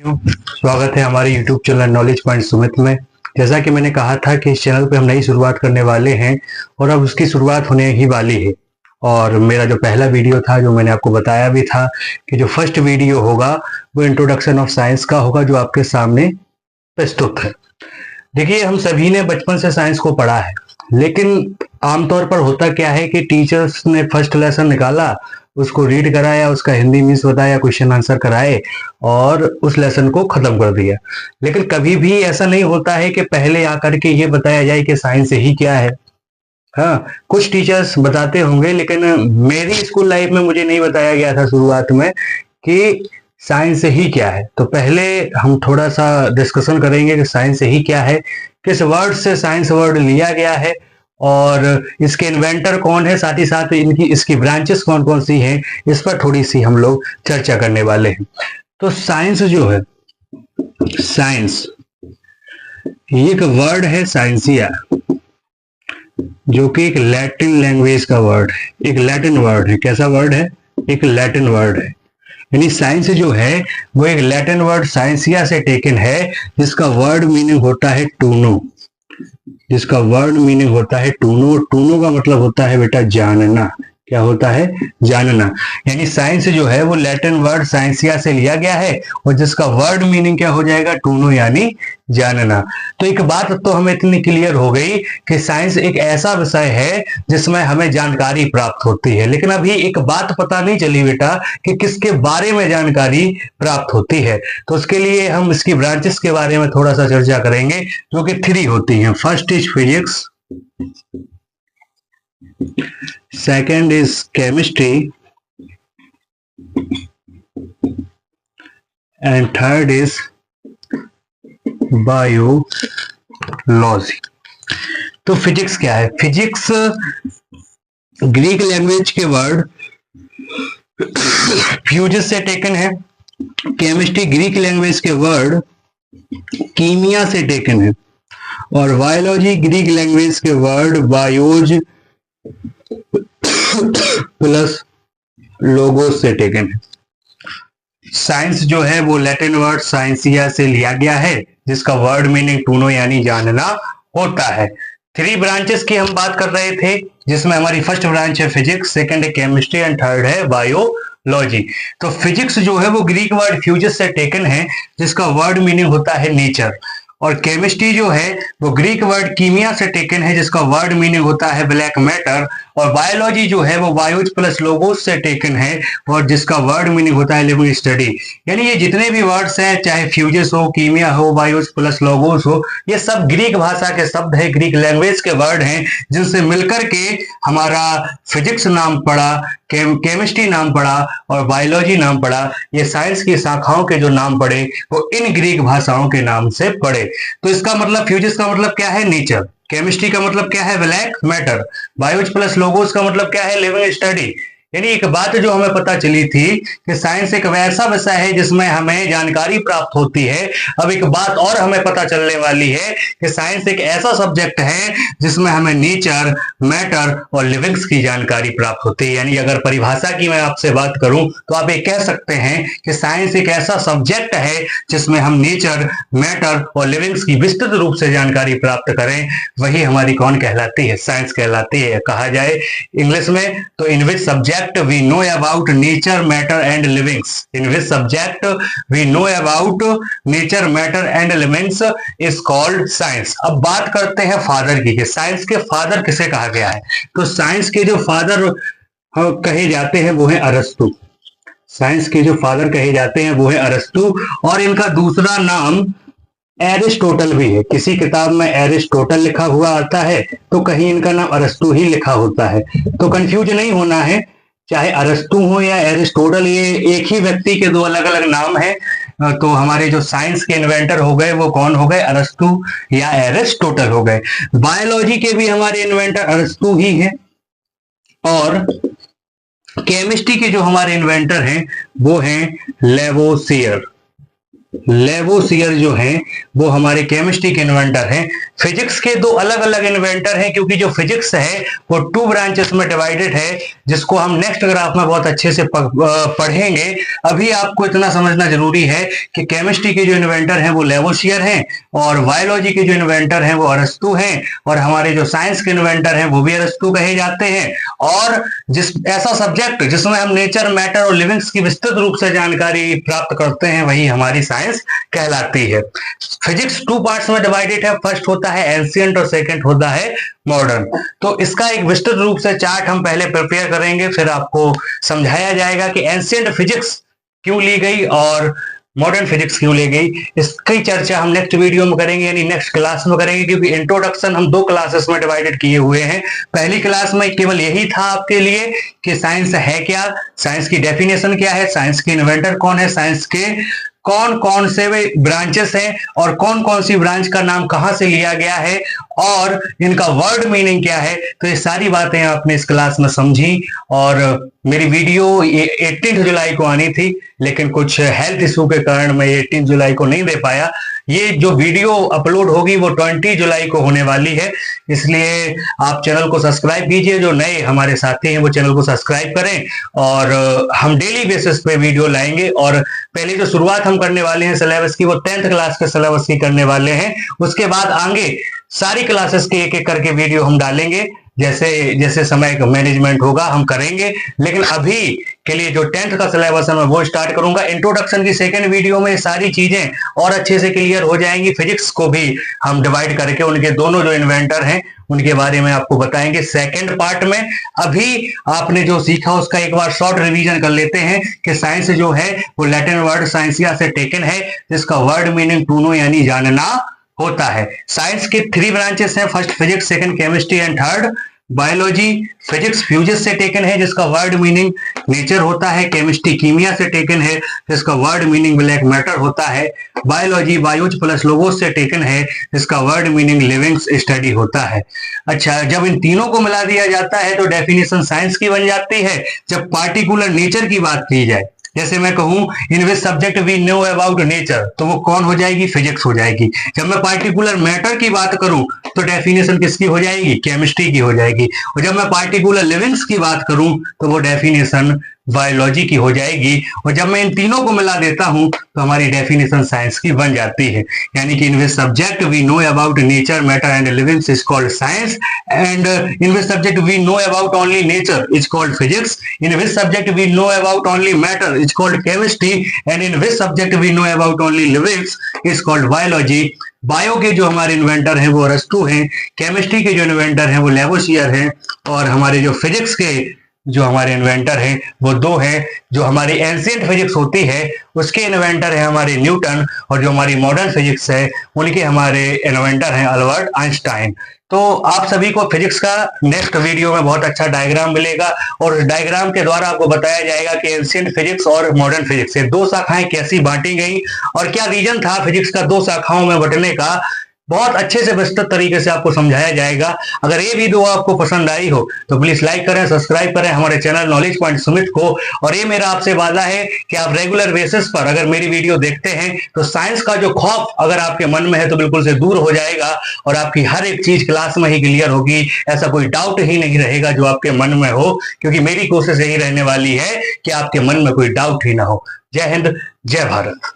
स्वागत है हमारे YouTube channel knowledge point Sumit में। जैसा कि मैंने कहा था कि इस चैनल पे हम नई शुरुआत करने वाले हैं और अब उसकी शुरुआत होने ही वाली है। और मेरा जो पहला वीडियो था, जो मैंने आपको बताया भी था कि जो फर्स्ट वीडियो होगा वो इंट्रोडक्शन ऑफ साइंस का होगा, जो आपके सामने प्रस्तुत है। देखिए, हम सभी ने बचपन से साइंस को पढ़ा है, लेकिन आमतौर पर होता क्या है कि टीचर्स ने फर्स्ट लेसन निकाला, उसको रीड कराया, उसका हिंदी मीन्स बताया, क्वेश्चन आंसर कराए और उस लेसन को खत्म कर दिया। लेकिन कभी भी ऐसा नहीं होता है कि पहले आकर के ये बताया जाए कि साइंस ही क्या है। हाँ, कुछ टीचर्स बताते होंगे, लेकिन मेरी स्कूल लाइफ में मुझे नहीं बताया गया था शुरुआत में कि साइंस ही क्या है। तो पहले हम थोड़ा सा डिस्कशन करेंगे कि साइंस ही क्या है, किस वर्ड से साइंस वर्ड लिया गया है और इसके इन्वेंटर कौन है, साथ ही साथ इसकी ब्रांचेस कौन कौन सी हैं, इस पर थोड़ी सी हम लोग चर्चा करने वाले हैं। तो साइंस जो है, साइंस ये एक वर्ड है, साइंसिया, जो कि एक लैटिन लैंग्वेज का वर्ड है, एक लैटिन वर्ड है। कैसा वर्ड है? एक लैटिन वर्ड है। यानी साइंस जो है वो एक लैटिन वर्ड साइंसिया से टेकन है, जिसका वर्ड मीनिंग होता है टूनो। जिसका वर्ड मीनिंग होता है टूनो। टूनो का मतलब होता है बेटा जानना। क्या होता है? जानना। यानी साइंस जो है वो लैटिन वर्ड साइंसिया से लिया गया है और जिसका वर्ड मीनिंग क्या हो जाएगा? टूनो, यानी जानना। तो एक बात तो हमें इतनी क्लियर हो गई कि साइंस एक ऐसा विषय है जिसमें हमें जानकारी प्राप्त होती है। लेकिन अभी एक बात पता नहीं चली बेटा कि किसके बारे में जानकारी प्राप्त होती है। तो उसके लिए हम इसकी ब्रांचेस के बारे में थोड़ा सा चर्चा करेंगे, जो कि 3 होती हैं। First is physics, second is chemistry, and third is biology। तो फिजिक्स क्या है? फिजिक्स ग्रीक लैंग्वेज के वर्ड फ्यूजिस से टेकन है। केमिस्ट्री ग्रीक लैंग्वेज के वर्ड कीमिया से टेकन है और बायोलॉजी ग्रीक लैंग्वेज के वर्ड बायोज प्लस लोगोस से टेकन है। साइंस जो है वो लैटिन वर्ड साइंसिया से लिया गया है, जिसका वर्ड मीनिंग टूनो यानी जानना होता है। 3 ब्रांचेस की हम बात कर रहे थे, जिसमें हमारी फर्स्ट ब्रांच है फिजिक्स, सेकंड है केमिस्ट्री एंड थर्ड है बायोलॉजी। तो फिजिक्स जो है वो ग्रीक वर्ड फ्यूजिस से टेकन है, जिसका वर्ड मीनिंग होता है नेचर। और केमिस्ट्री जो है वो ग्रीक वर्ड कीमिया से टेकन है, जिसका वर्ड मीनिंग होता है ब्लैक मैटर। और बायोलॉजी जो है वो बायोज प्लस लोगोस से टेकन है और जिसका वर्ड मीनिंग होता है लिविंग स्टडी। यानी ये जितने भी वर्ड्स हैं, चाहे फ्यूजिस हो, कीमिया हो, बायोज प्लस लोगोस हो, ये सब ग्रीक भाषा के शब्द है, ग्रीक लैंग्वेज के वर्ड हैं, जिनसे मिलकर के हमारा फिजिक्स नाम पड़ा, केमिस्ट्री नाम पड़ा और बायोलॉजी नाम पड़ा। ये साइंस की शाखाओं के जो नाम पड़े वो इन ग्रीक भाषाओं के नाम से पड़े। तो इसका मतलब फ्यूजिस का मतलब क्या है? नेचर। केमिस्ट्री का मतलब क्या है? Black matter. Bios plus logos का मतलब क्या है? Living study. यानी एक बात जो हमें पता चली थी कि साइंस एक वैसा विषय है जिसमें हमें जानकारी प्राप्त होती है। अब एक बात और हमें पता चलने वाली है कि साइंस एक ऐसा सब्जेक्ट है जिसमें हमें नेचर, मैटर और लिविंग्स की जानकारी प्राप्त होती है। यानी अगर परिभाषा की मैं आपसे बात करूं तो आप ये कह सकते हैं कि साइंस एक ऐसा सब्जेक्ट है जिसमें हम नेचर, मैटर और लिविंग्स की विस्तृत रूप से जानकारी प्राप्त करें। वही हमारी कौन कहलाती है? साइंस कहलाती है। कहा जाए इंग्लिश में तो in which subject we know about nature, matter and livings। in which subject we know about nature, matter and livings is called science। अब बात करते हैं फादर की, साइंस के फादर किसे कहा गया है? तो साइंस के जो फादर कहे जाते हैं वो है अरस्तु। साइंस के जो फादर कहे जाते हैं वो है अरस्तु और इनका दूसरा नाम एरिस्टोटल भी है। किसी किताब में एरिस्टोटल लिखा हुआ आता है तो कहीं इनका नाम अरस्तु ही लिखा होता है। तो कंफ्यूज नहीं होना है, चाहे अरस्तु हो या एरिस्टोटल, ये एक ही व्यक्ति के 2 अलग अलग नाम हैं। तो हमारे जो साइंस के इन्वेंटर हो गए वो कौन हो गए? अरस्तु या एरिस्टोटल हो गए। बायोलॉजी के भी हमारे इन्वेंटर अरस्तु ही हैं और केमिस्ट्री के जो हमारे इन्वेंटर हैं वो हैं लेवोसियर। लेवोसियर जो हैं वो हमारे केमिस्ट्री के इन्वेंटर हैं। फिजिक्स के दो अलग अलग इन्वेंटर हैं, क्योंकि जो फिजिक्स है वो 2 ब्रांचेस में डिवाइडेड है, जिसको हम नेक्स्ट ग्राफ में बहुत अच्छे से पढ़ेंगे। अभी आपको इतना समझना जरूरी है कि केमिस्ट्री के जो इन्वेंटर हैं वो लेवोसियर हैं, और बायोलॉजी के जो इन्वेंटर हैं वो अरस्तु हैं, और हमारे जो साइंस के इन्वेंटर हैं वो भी अरस्तु कहे जाते हैं। और जिस ऐसा सब्जेक्ट जिसमें हम नेचर, मैटर और लिविंग्स की विस्तृत रूप से जानकारी प्राप्त करते हैं वही हमारी साइंस कहलाती है। फिजिक्स 2 पार्ट्स में डिवाइडेड है। फर्स्ट होता है एंशिएंट और सेकंड होता है मॉडर्न। तो इसका एक विस्तृत रूप से चार्ट हम पहले प्रिपेयर करेंगे, फिर आपको समझाया जाएगा कि एंशिएंट फिजिक्स क्यों ली गई और मॉडर्न फिजिक्स क्यों ली गई। इसकी चर्चा हम नेक्स्ट वीडियो में करेंगे, यानी नेक्स्ट क्लास में करेंगे, क्योंकि इंट्रोडक्शन हम 2 क्लासेस में डिवाइडेड किए हुए हैं। पहली क्लास में केवल यही था आपके लिए कि साइंस है क्या, साइंस की डेफिनेशन क्या है, साइंस के इन्वेंटर कौन है, साइंस के कौन कौन से वे ब्रांचेस हैं और कौन कौन सी ब्रांच का नाम कहां से लिया गया है और इनका वर्ड मीनिंग क्या है। तो ये सारी बातें आपने इस क्लास में समझी। और मेरी वीडियो 18 जुलाई को आनी थी, लेकिन कुछ हेल्थ इशू के कारण मैं 18 जुलाई को नहीं दे पाया। ये जो वीडियो अपलोड होगी वो 20 जुलाई को होने वाली है, इसलिए आप चैनल को सब्सक्राइब कीजिए। जो नए हमारे साथी हैं वो चैनल को सब्सक्राइब करें, और हम डेली बेसिस पे वीडियो लाएंगे। और पहले जो शुरुआत हम करने वाले हैं सिलेबस की वो 10th क्लास के सिलेबस की करने वाले हैं। उसके बाद आगे सारी क्लासेस के एक एक करके वीडियो हम डालेंगे, जैसे जैसे समय का मैनेजमेंट होगा हम करेंगे। लेकिन अभी के लिए जो 10th का सिलेबस है मैं वो स्टार्ट करूंगा। इंट्रोडक्शन की सेकंड वीडियो में सारी चीजें और अच्छे से क्लियर हो जाएंगी। फिजिक्स को भी हम डिवाइड करके उनके दोनों जो इन्वेंटर हैं उनके बारे में आपको बताएंगे सेकंड पार्ट में। अभी आपने जो सीखा उसका एक बार शॉर्ट रिवीजन कर लेते हैं कि साइंस जो है वो लैटिन वर्ड साइंसिया से टेकन है, जिसका वर्ड मीनिंग टू नो यानी जानना होता है। साइंस के 3 ब्रांचेस हैं, first physics, second chemistry and third biology. Physics fuses से टेकन है, जिसका वर्ड मीनिंग नेचर होता है। केमिस्ट्री कीमिया से टेकन है, जिसका वर्ड मीनिंग ब्लैक मैटर होता है। बायोलॉजी बायोज प्लस लोगोस से टेकन है, जिसका वर्ड मीनिंग लिविंग्स स्टडी होता है। अच्छा, जब इन तीनों को मिला दिया जाता है तो डेफिनेशन साइंस की बन जाती है। जब पार्टिकुलर नेचर की बात की जाए, जैसे मैं कहूं in which subject we know about nature, तो वो कौन हो जाएगी, फिजिक्स हो जाएगी। जब मैं पार्टिकुलर मैटर की बात करूं तो डेफिनेशन किसकी हो जाएगी, केमिस्ट्री की हो जाएगी। और जब मैं पार्टिकुलर लिविंग्स की बात करूं तो वो डेफिनेशन बायोलॉजी की हो जाएगी। और जब मैं इन तीनों को मिला देता हूं तो हमारी डेफिनेशन साइंस की बन जाती है। यानी कि in which subject we know about nature, matter and livings is called science, and in which subject we know about only nature is called physics, in which subject we know about only matter is called chemistry, and in which subject we know about only livings is called biology. Bio के जो हमारे inventor हैं वो अरस्तु हैं, chemistry के जो inventor हैं वो लेवोसियर हैं, और हमारे जो फिजिक्स के जो हमारे इन्वेंटर हैं वो 2 हैं। जो हमारी एंशिएंट फिजिक्स होती है उसके इन्वेंटर है हमारे न्यूटन, और जो हमारी मॉडर्न फिजिक्स है उनके हमारे इन्वेंटर हैं अल्बर्ट आइंस्टाइन। तो आप सभी को फिजिक्स का नेक्स्ट वीडियो में बहुत अच्छा डायग्राम मिलेगा, और उस डायग्राम के द्वारा आपको बताया जाएगा कि एंशिएंट फिजिक्स और मॉडर्न फिजिक्स से 2 शाखाएं कैसी बांटी गई और क्या रीजन था फिजिक्स का 2 शाखाओं में बंटने का। बहुत अच्छे से विस्तृत तरीके से आपको समझाया जाएगा। अगर ये वीडियो आपको पसंद आई हो तो प्लीज लाइक करें, सब्सक्राइब करें हमारे चैनल नॉलेज पॉइंट सुमित को। और ये मेरा आपसे वादा है कि आप रेगुलर बेसिस पर अगर मेरी वीडियो देखते हैं तो साइंस का जो खौफ अगर आपके मन में है तो बिल्कुल से दूर हो जाएगा, और आपकी हर एक चीज क्लास में ही क्लियर होगी। ऐसा कोई डाउट ही नहीं रहेगा जो आपके मन में हो, क्योंकि मेरी कोशिश यही रहने वाली है कि आपके मन में कोई डाउट ही ना हो। जय हिंद, जय भारत।